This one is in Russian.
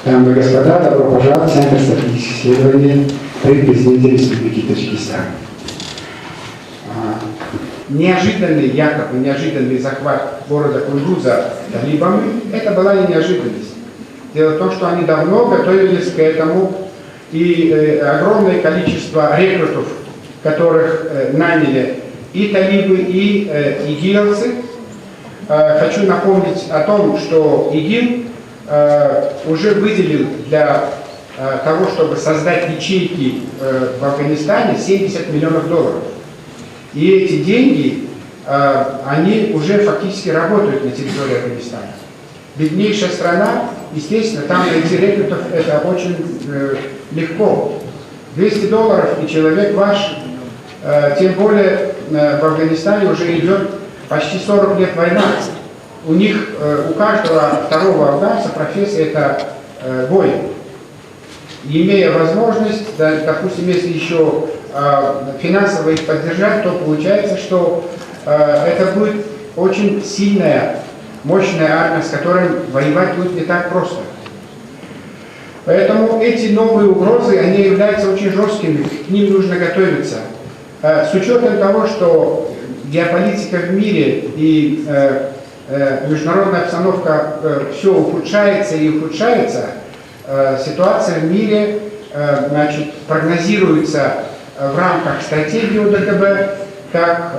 Дамы и господа, добро пожаловать в Центр стратегических исследований при президенте Республики Таджикистан. Неожиданный, якобы неожиданный захват города Кундуза талибами, это была не неожиданность. Дело в том, что они давно готовились к этому, и огромное количество рекрутов, которых наняли и талибы, и игиловцы. Хочу напомнить о том, что ИГИЛ уже выделил для того, чтобы создать ячейки в Афганистане, $70 миллионов. И эти деньги, они уже фактически работают на территории Афганистана. Беднейшая страна, естественно, там найти рекрутов это очень легко. $200 и человек ваш, тем более в Афганистане уже идет почти 40 лет война. У них, у каждого второго афганца профессия это воин. И имея возможность, допустим, если еще финансово их поддержать, то получается, что это будет очень сильная, мощная армия, с которой воевать будет не так просто. Поэтому эти новые угрозы, они являются очень жесткими, к ним нужно готовиться. С учетом того, что геополитика в мире и международная обстановка все ухудшается и ухудшается, ситуация в мире прогнозируется в рамках стратегии ОДКБ как